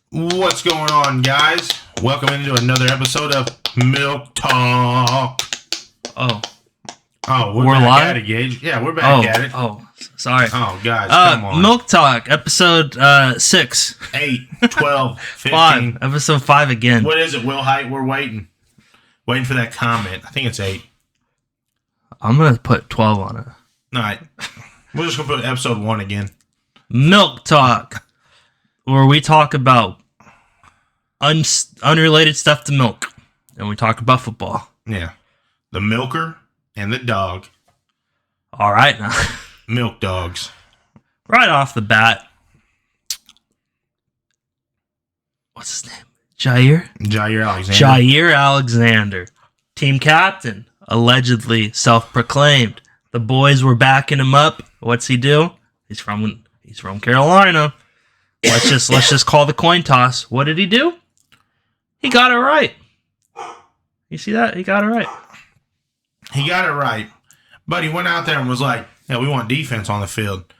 What's going on, guys? Welcome into another episode of Milk Talk. Oh, we're back live? at it, Gage. Yeah, we're back at it. Sorry. Oh, guys, come on. Milk Talk, episode 6. 8, 12, 15. 5. Episode 5 again. What is it, Will Height? We're waiting. Waiting for that comment. I think it's 8. I'm going to put 12 on it. All right. We're just going to put episode 1 again. Milk Talk, where we talk about unrelated stuff to milk. And we talk about football. Yeah. The milker and the dog. All right, now. Milk dogs. Right off the bat. What's his name? Jair Alexander. Jair Alexander. Team captain. Allegedly self-proclaimed. The boys were backing him up. What's he do? He's from Carolina. Let's just call the coin toss. What did he do? He got it right. You see that? He got it right. He got it right. But he went out there and was like, yeah, we want defense on the field.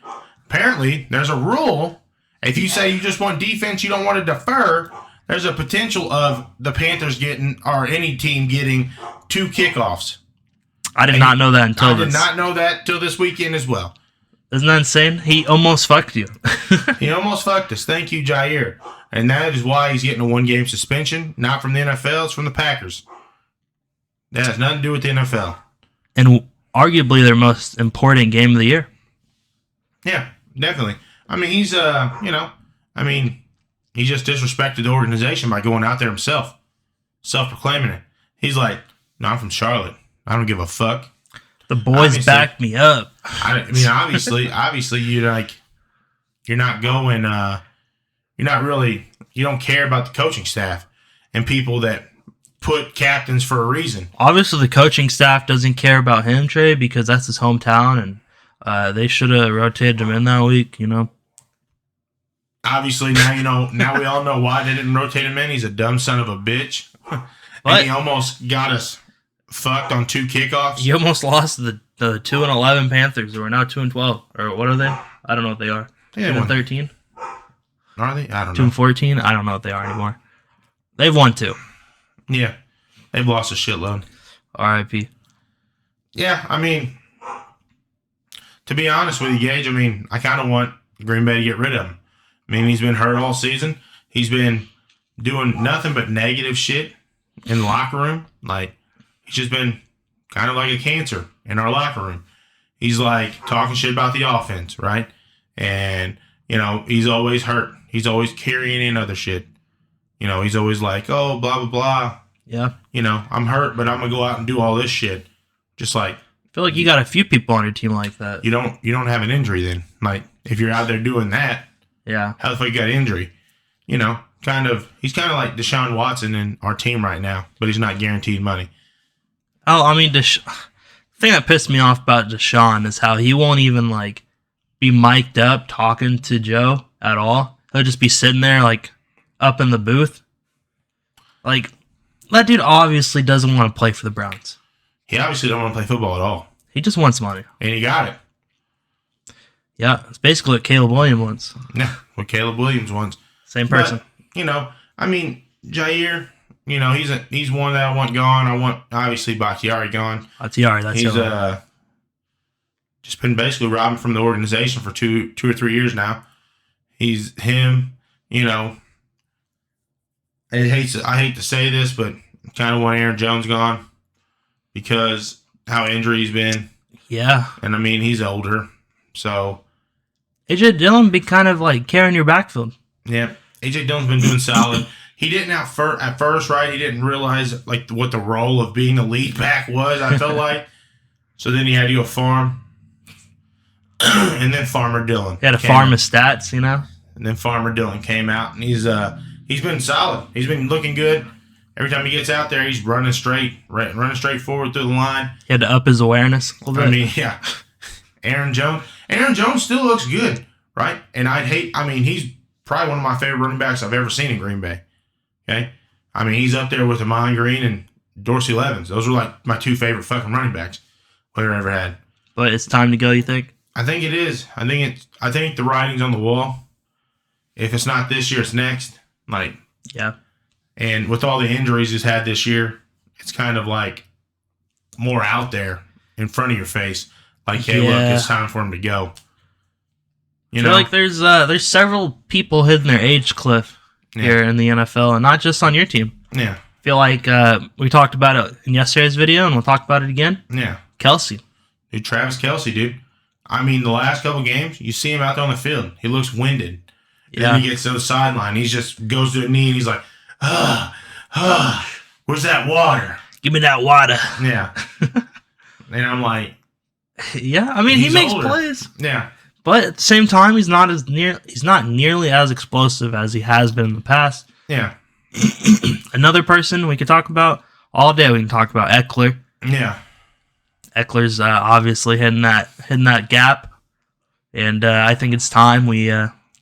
Apparently, there's a rule. If you say you just want defense, you don't want to defer, there's a potential of the Panthers getting, or any team getting, 2 kickoffs. I did not know that until this. I did not know that till this weekend as well. Isn't that insane? He almost fucked you. He almost fucked us. Thank you, Jair. And that is why he's getting a 1-game suspension. Not from the NFL, it's from the Packers. That has nothing to do with the NFL. And arguably their most important game of the year. Yeah, definitely. I mean, he just disrespected the organization by going out there himself, self-proclaiming it. He's like, no, I'm from Charlotte. I don't give a fuck. The boys backed me up. Obviously, you don't care about the coaching staff and people that put captains for a reason. Obviously, the coaching staff doesn't care about him, Trey, because that's his hometown, and they should have rotated him in that week, Obviously, now we all know why they didn't rotate him in. He's a dumb son of a bitch. And he almost got us fucked on 2 kickoffs. You almost lost the 2-11 Panthers, who are now 2-12. Or what are they? I don't know what they are. 2-13? Are they? I don't know. 2-14? I don't know what they are anymore. They've won 2. Yeah. They've lost a shitload. R.I.P. Yeah, to be honest with you, Gage, I kind of want Green Bay to get rid of him. He's been hurt all season. He's been doing nothing but negative shit in the locker room. He's just been kind of like a cancer in our locker room. He's talking shit about the offense, right? And, he's always hurt. He's always carrying in other shit. He's always like, oh, blah, blah, blah. Yeah. I'm hurt, but I'm going to go out and do all this shit. Just I feel like you got a few people on your team like that. You don't have an injury then. If you're out there doing that, yeah. How the fuck you got an injury? He's kind of like Deshaun Watson in our team right now, but he's not guaranteed money. Oh, the thing that pissed me off about Deshaun is how he won't even be mic'd up talking to Joe at all. He'll just be sitting there up in the booth. That dude obviously doesn't want to play for the Browns. He obviously don't want to play football at all. He just wants money. And he got it. Yeah, it's basically what Caleb Williams wants. Yeah, what Caleb Williams wants. Same person. But, Jair, he's one that I want gone. I want, obviously, Bakhtiari gone. Bakhtiari, that's he's just been basically robbing from the organization for two or 3 years now. He's him, I hate to say this, but I kind of want Aaron Jones gone because how injured he's been. Yeah. And, he's older, so... AJ Dillon be kind of carrying your backfield. Yeah, AJ Dillon's been doing solid. He didn't at first, right? He didn't realize what the role of being a lead back was. I felt like so. Then he had to go farm, and then Farmer Dillon. He had to farm his stats, And then Farmer Dillon came out, and he's been solid. He's been looking good. Every time he gets out there, he's running straight forward through the line. He had to up his awareness a little bit. Yeah. Aaron Jones still looks good, right? And he's probably one of my favorite running backs I've ever seen in Green Bay. Okay? He's up there with Amon Green and Dorsey Levens. Those are my 2 favorite fucking running backs we've ever had. But it's time to go, you think? I think it is. I think the writing's on the wall. If it's not this year, it's next. Like, Yeah. and with all the injuries he's had this year, it's kind of like more out there in front of your face. Like, hey, look, it's time for him to go. I feel like there's several people hitting their age cliff here in the NFL, and not just on your team. Yeah. I feel like we talked about it in yesterday's video, and we'll talk about it again. Yeah. Kelsey. Dude, Travis Kelce, dude. I mean, the last couple games, you see him out there on the field. He looks winded. Yeah. Then he gets to the sideline. He just goes to a knee, and he's like, where's that water? Give me that water. Yeah. And I'm like, yeah, I mean, he makes older. plays. Yeah. But at the same time, he's not nearly as explosive as he has been in the past. Yeah. Another person we could talk about all day, we can talk about Eckler. Yeah. Eckler's obviously hitting that gap, and I think it's time we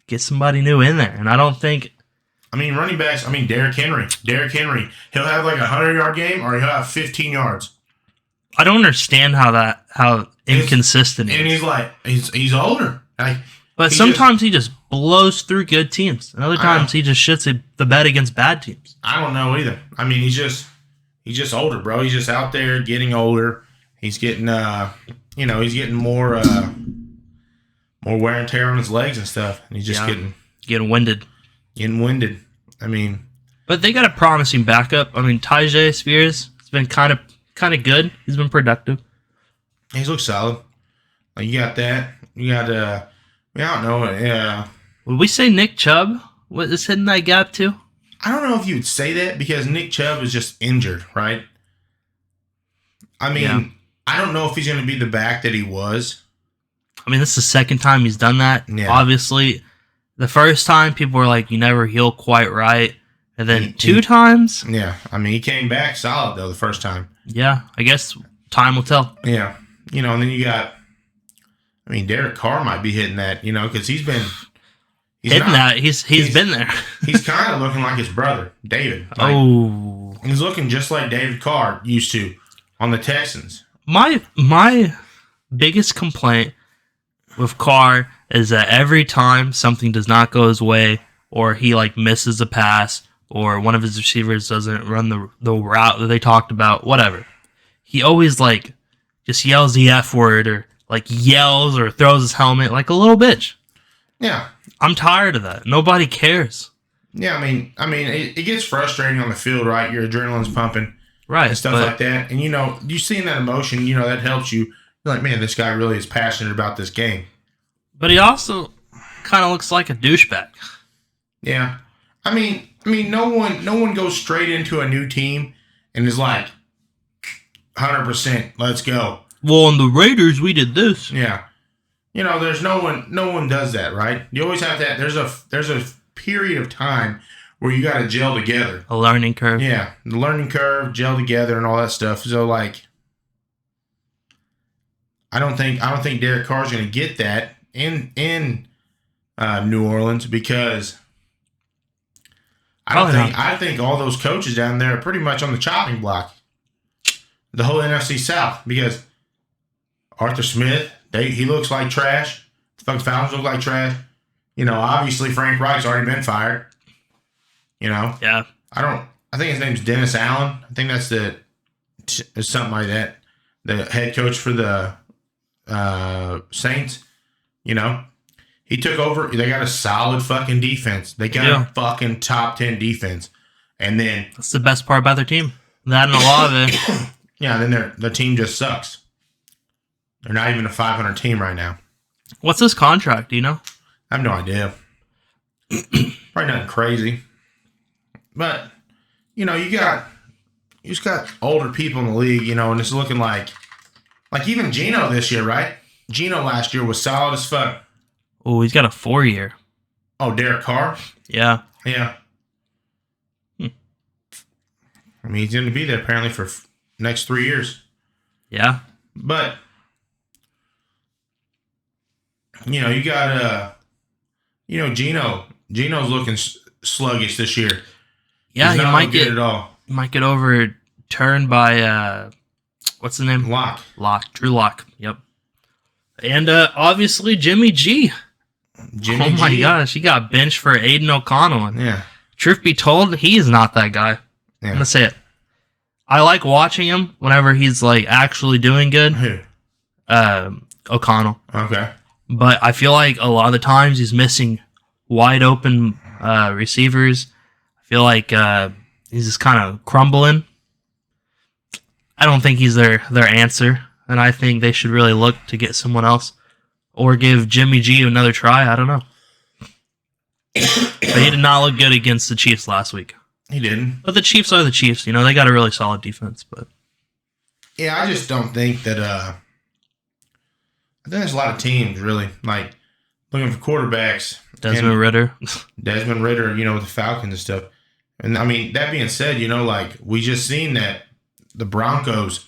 get somebody new in there. And I don't think. I mean, running backs. I mean, Derrick Henry. He'll have like a 100-yard game, or he'll have 15 yards. I don't understand how inconsistent he is. And he's like, he's older. Like, but sometimes he just blows through good teams, and other times he just shits the bed against bad teams. I don't know either. I mean, he's just older, bro. He's just out there getting older. He's getting he's getting more wear and tear on his legs and stuff. And he's just getting winded. I mean, but they got a promising backup. I mean, Tyjae Spears has been kind of good. He's been productive. He's looked solid. Like, you got that. You got I don't know. Yeah. Would we say Nick Chubb is hitting that gap too? I don't know if you would say that because Nick Chubb is just injured, right? I mean, I don't know if he's going to be the back that he was. I mean, this is the second time he's done that. Yeah. Obviously, the first time people were like, you never heal quite right. And then two times? Yeah. I mean, he came back solid, though, the first time. Yeah. I guess time will tell. Yeah. And then you got, I mean, Derek Carr might be hitting that, because he's been. He's been there. He's kind of looking like his brother, David. He's looking just like David Carr used to on the Texans. My biggest complaint with Carr is that every time something does not go his way, or he misses a pass, or one of his receivers doesn't run the route that they talked about, whatever, he always just yells the F word, or yells or throws his helmet like a little bitch. Yeah. I'm tired of that. Nobody cares. Yeah, I mean, it gets frustrating on the field, right? Your adrenaline's pumping, right, and stuff like that. And you seeing that emotion, that helps you. You're like, man, this guy really is passionate about this game. But he also kind of looks like a douchebag. Yeah, I mean, no one goes straight into a new team and is like, 100%, let's go. Well, on the Raiders, we did this. Yeah. There's no one does that, right? You always have that. There's a period of time where you got to gel together. A learning curve. Yeah, the learning curve, gel together, and all that stuff. So, I don't think Derek Carr's going to get that in New Orleans because I think all those coaches down there are pretty much on the chopping block. The whole NFC South, because Arthur Smith. He looks like trash. The fucking Falcons look like trash. Obviously Frank Reich's already been fired. Yeah. I think his name's Dennis Allen. I think that's something like that. The head coach for the Saints. He took over. They got a solid fucking defense. They got a fucking top 10 defense. And then that's the best part about their team. That and a lot of it. Yeah, then the team just sucks. They're not even a 500 team right now. What's his contract? Do you know? I have no idea. Probably nothing crazy. But, you just got older people in the league, and it's looking like even Geno this year, right? Geno last year was solid as fuck. Oh, he's got a 4-year. Oh, Derek Carr? Yeah. Yeah. I mean, he's going to be there apparently for next 3 years. Yeah. But, you got, Geno's looking sluggish this year. Yeah, he might get it all. He might get overturned by, what's the name? Drew Lock. Yep. And obviously Jimmy G. My gosh, he got benched for Aiden O'Connell. Yeah. truth be told, he is not that guy. Yeah. I'm gonna say it. I like watching him whenever he's like actually doing good. Who? O'Connell. Okay. But I feel like a lot of the times he's missing wide open receivers. I feel like he's just kind of crumbling. I don't think he's their answer, and I think they should really look to get someone else or give Jimmy G another try. I don't know. But he did not look good against the Chiefs last week. He didn't. But the Chiefs are the Chiefs. You know, they got a really solid defense. But yeah, I just don't think that. I think there's a lot of teams really like looking for quarterbacks. Desmond Ridder, you know, with the Falcons and stuff. And I mean, that being said, you know, like we just seen that the Broncos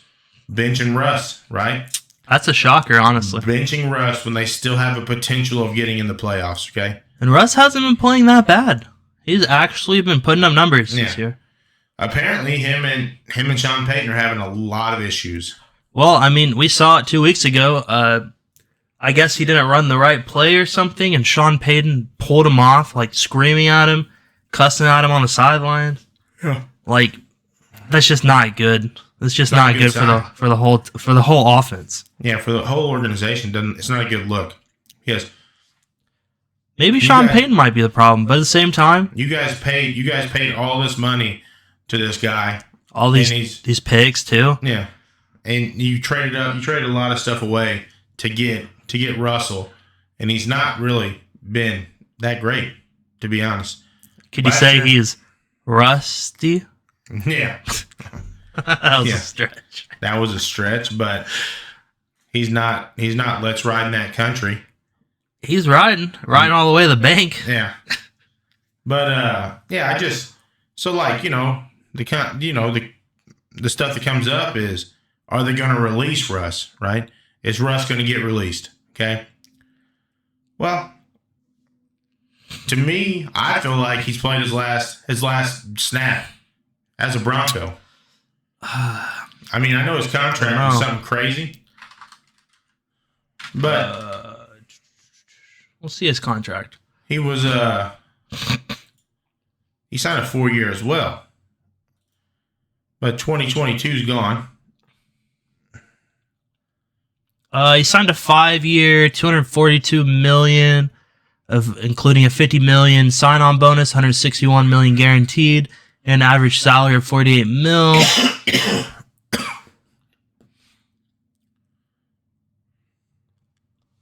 benching Russ, right? That's a shocker, honestly. Benching Russ when they still have a potential of getting in the playoffs. Okay. And Russ hasn't been playing that bad. He's actually been putting up numbers this year. Apparently, him and Sean Payton are having a lot of issues. Well, I mean, we saw it 2 weeks ago. I guess he didn't run the right play or something, and Sean Payton pulled him off, like screaming at him, cussing at him on the sideline. Yeah. Like, that's just not good. It's just not good for the whole offense. Yeah, for the whole organization, it's not a good look. Yes. Maybe Sean Payton might be the problem, but at the same time, you guys paid all this money to this guy. All these picks too. Yeah. And you traded a lot of stuff away to get Russell, and he's not really been that great, to be honest. Could you say he's rusty? Yeah. That was a stretch. That was a stretch, but he's not let's ride in that country. He's riding all the way to the bank. Yeah. But yeah, I just so like, you know, the stuff that comes up is, are they going to release Russ, right? Is Russ going to get released? Okay. Well, to me, I feel like he's played his last snap as a Bronco. I mean, I know his contract was something crazy, but we'll see his contract. He was he signed a 4-year as well, but 2022 is gone. He signed a 5-year, $242 million, including a $50 million sign-on bonus, $161 million guaranteed, and an average salary of $48 million.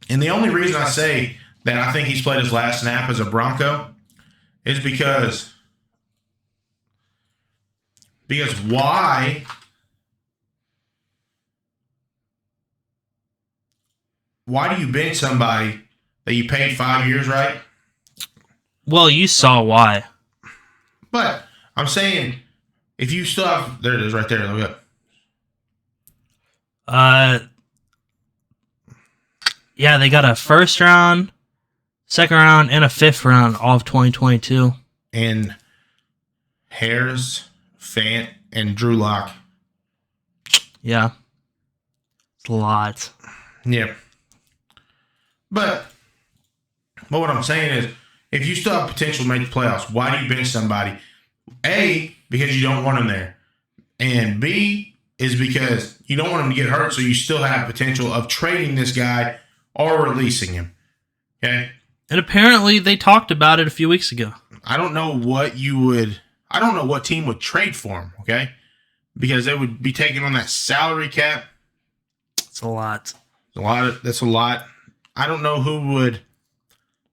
And the only reason I say that I think he's played his last snap as a Bronco is because why? Why do you bench somebody that you paid 5 years, right? Well, you saw why. But I'm saying, if you still have, there it is right there. Look up. Yeah, they got a first round, second round, and a fifth round all of 2022. And Harris, Fant, and Drew Lock. Yeah. It's a lot. Yeah. But what I'm saying is, if you still have potential to make the playoffs, why do you bench somebody? A, because you don't want him there. And B, is because you don't want him to get hurt, so you still have potential of trading this guy or releasing him. Okay? And apparently they talked about it a few weeks ago. I don't know what team would trade for him, okay? Because they would be taking on that salary cap. It's a lot. That's a lot. I don't know who would,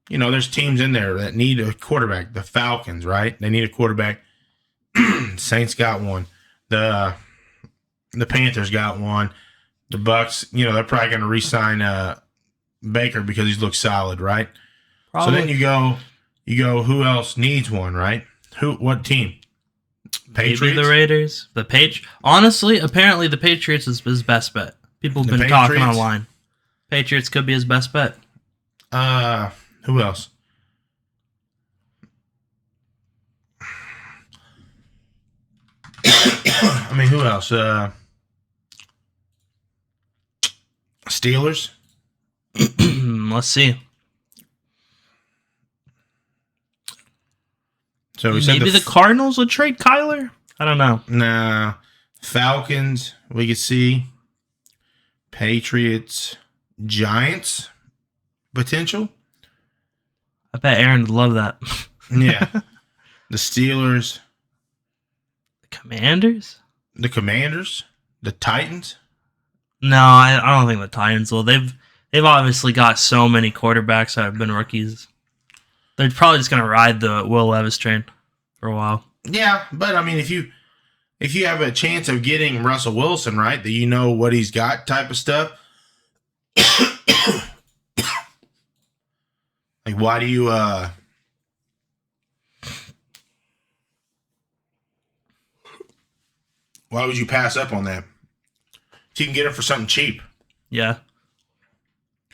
there's teams in there that need a quarterback. The Falcons, right? They need a quarterback. Saints got one. The Panthers got one. The Bucks, they're probably going to re-sign Baker because he's looked solid, right? Probably. So then you go, who else needs one, right? What team? Patriots? Maybe the Raiders. Honestly, apparently the Patriots is his best bet. People have been talking online. Patriots could be his best bet. Who else? I mean, who else? Steelers? Let's see. So we said maybe the Cardinals would trade Kyler. I don't know. Nah, Falcons. We could see Patriots, Giants potential. I bet Aaron would love that. Yeah, the Steelers, Commanders. the Commanders, the Titans. No, I don't think the Titans will. They've obviously got so many quarterbacks that have been rookies. They're probably just gonna ride the Will Levis train for a while. Yeah, but I mean, if you have a chance of getting Russell Wilson, right, that you know what he's got type of stuff, like why do you why would you pass up on that? If you can get it for something cheap. Yeah.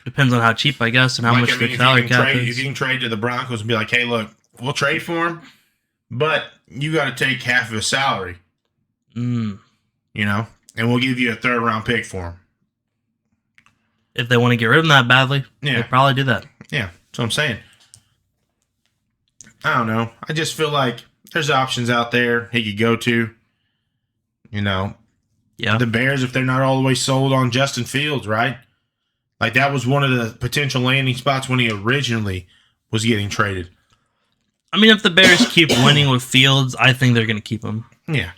Depends on how cheap, I guess, and how much the salary cap is. If you can trade to the Broncos and be like, hey, look, we'll trade for him, but you got to take half of his salary. Mm. You know? And we'll give you a 3rd round pick for him. If they want to get rid of him that badly, they'll probably do that. Yeah, that's what I'm saying. I don't know. I just feel like there's options out there he could go to. You know? Yeah. The Bears, if they're not all the way sold on Justin Fields, right? Like, that was one of the potential landing spots when he originally was getting traded. I mean, if the Bears keep winning with Fields, I think they're going to keep him. Yeah.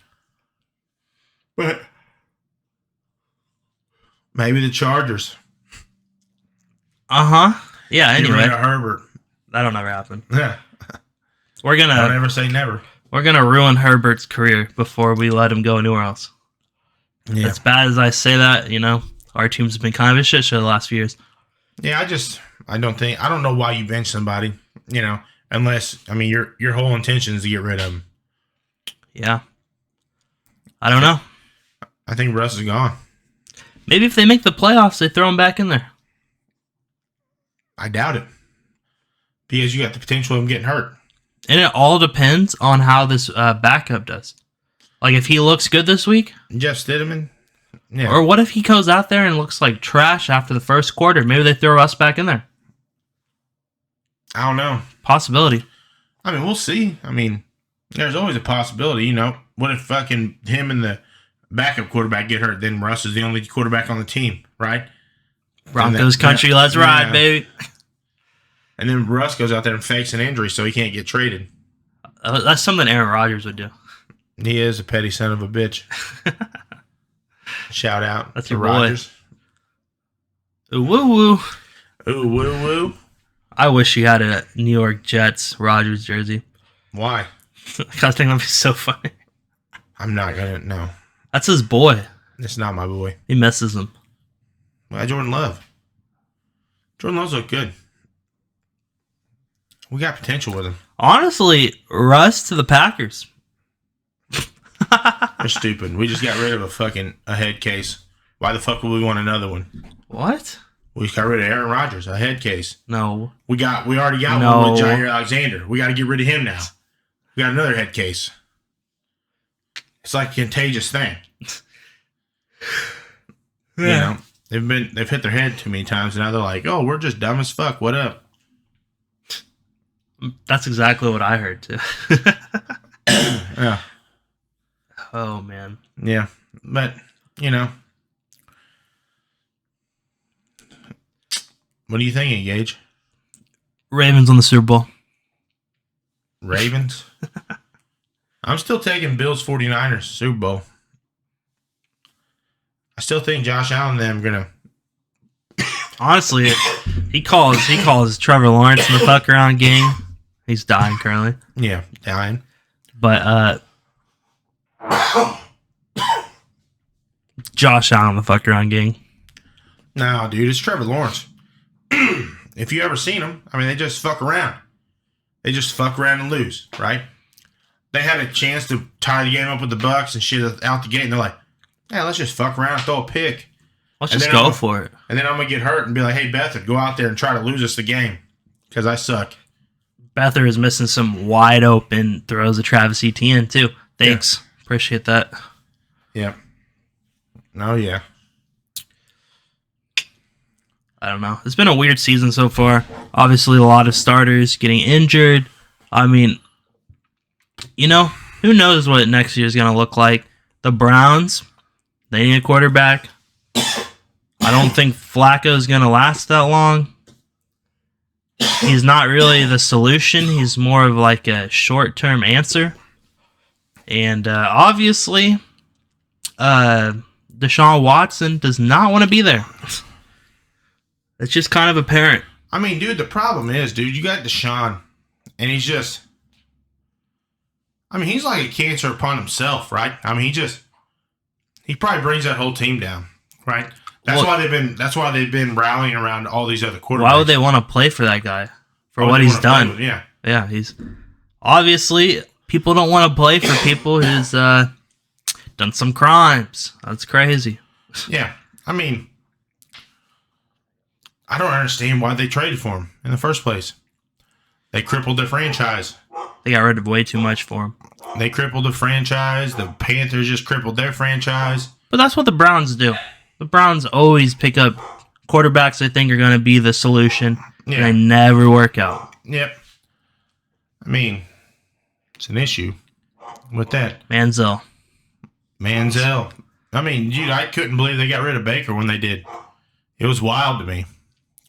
But maybe the Chargers. Uh-huh. Yeah, anyway. Get rid of Herbert. That'll never happen. Yeah. We're going Don't to... ever say never. We're going to ruin Herbert's career before we let him go anywhere else. Yeah. As bad as I say that, you know, our team's been kind of a shit show the last few years. Yeah, I don't know why you bench somebody, you know, unless, I mean, your whole intention is to get rid of him. Yeah. I don't know. I think Russ is gone. Maybe if they make the playoffs, they throw him back in there. I doubt it. Because you got the potential of him getting hurt. And it all depends on how this backup does. Like, if he looks good this week. Jeff Stidham. Yeah. Or what if he goes out there and looks like trash after the first quarter? Maybe they throw us back in there. I don't know. Possibility. I mean, we'll see. I mean, there's always a possibility, you know. What if fucking him and the backup quarterback get hurt? Then Russ is the only quarterback on the team, right? Broncos country, let's ride, baby. And then Russ goes out there and fakes an injury so he can't get traded. That's something Aaron Rodgers would do. He is a petty son of a bitch. Shout out That's to your Rodgers. Boy. Ooh, woo, woo. Ooh, woo, woo. I wish you had a New York Jets Rodgers jersey. Why? I think that'd be so funny. I'm not going to, no. That's his boy. It's not my boy. He messes him. Well, Jordan Love. Jordan Love's look good. We got potential with him. Honestly, Russ to the Packers. They're stupid. We just got rid of a head case. Why the fuck would we want another one? What? We got rid of Aaron Rodgers, a head case. No. We already got one with Jair Alexander. We got to get rid of him now. We got another head case. It's like a contagious thing. Yeah. You know, they've hit their head too many times, and now they're like, "Oh, we're just dumb as fuck. What up?" That's exactly what I heard too. Yeah. Oh man. Yeah, but you know, what are you thinking, Gage? Ravens on the Super Bowl. Ravens? I'm still taking Bills 49ers Super Bowl. I still think Josh Allen and them gonna. Honestly, he calls Trevor Lawrence in the fuck around game. He's dying currently. Yeah, dying. But Josh Allen the fuck around gang. No, dude, it's Trevor Lawrence. If you ever seen them, I mean, they just fuck around. They just fuck around and lose, right? They had a chance to tie the game up with the Bucks and shit out the gate, and they're like, "Hey, let's just fuck around and throw a pick. Let's just go for it." And then I'm gonna get hurt and be like, "Hey, Bethard, go out there and try to lose us the game because I suck." Bethard is missing some wide open throws of Travis Etienne too. Thanks, appreciate that. Yeah. Oh yeah. I don't know. It's been a weird season so far. Obviously, a lot of starters getting injured. I mean, you know, who knows what next year's going to look like. The Browns, they need a quarterback. I don't think Flacco's going to last that long. He's not really the solution. He's more of like a short-term answer. And obviously, Deshaun Watson does not want to be there. It's just kind of apparent. I mean, dude, the problem is, dude, you got Deshaun, and he's just... I mean, he's like a cancer upon himself, right? I mean, he probably brings that whole team down, right? That's why they've been rallying around all these other quarterbacks. Why would they want to play for that guy? For what he's done? Yeah, he's obviously people don't want to play for people who's done some crimes. That's crazy. Yeah, I mean, I don't understand why they traded for him in the first place. They crippled their franchise. They got rid of way too much for him. They crippled the franchise. The Panthers just crippled their franchise. But that's what the Browns do. The Browns always pick up quarterbacks they think are going to be the solution, and they never work out. Yep. I mean, it's an issue with that. Manziel. I mean, dude, I couldn't believe they got rid of Baker when they did. It was wild to me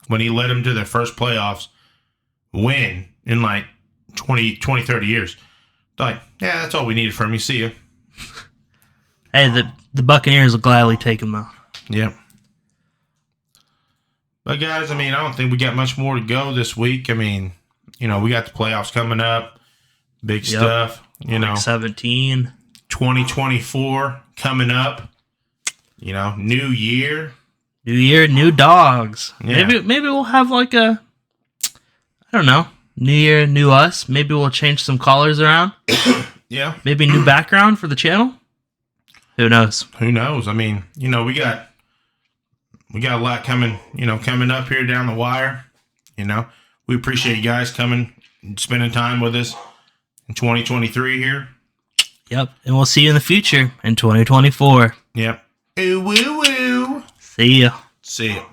when he led them to their first playoffs win in like 20, 30 years. Like, yeah, that's all we needed from you. See ya. Hey, the Buccaneers will gladly take him, though. Yep. But, guys, I mean, I don't think we got much more to go this week. I mean, you know, we got the playoffs coming up. Big stuff. You know, 17. 2024 coming up. You know, new year. New year, new dogs. Yeah. Maybe we'll have like a, I don't know, new year, new us. Maybe we'll change some collars around. Yeah. Maybe new background for the channel. Who knows? Who knows? I mean, you know, we got a lot coming up here down the wire. You know, we appreciate you guys coming and spending time with us in 2023 here. Yep. And we'll see you in the future in 2024. Yep. Ooh, woo, woo. See ya. See ya.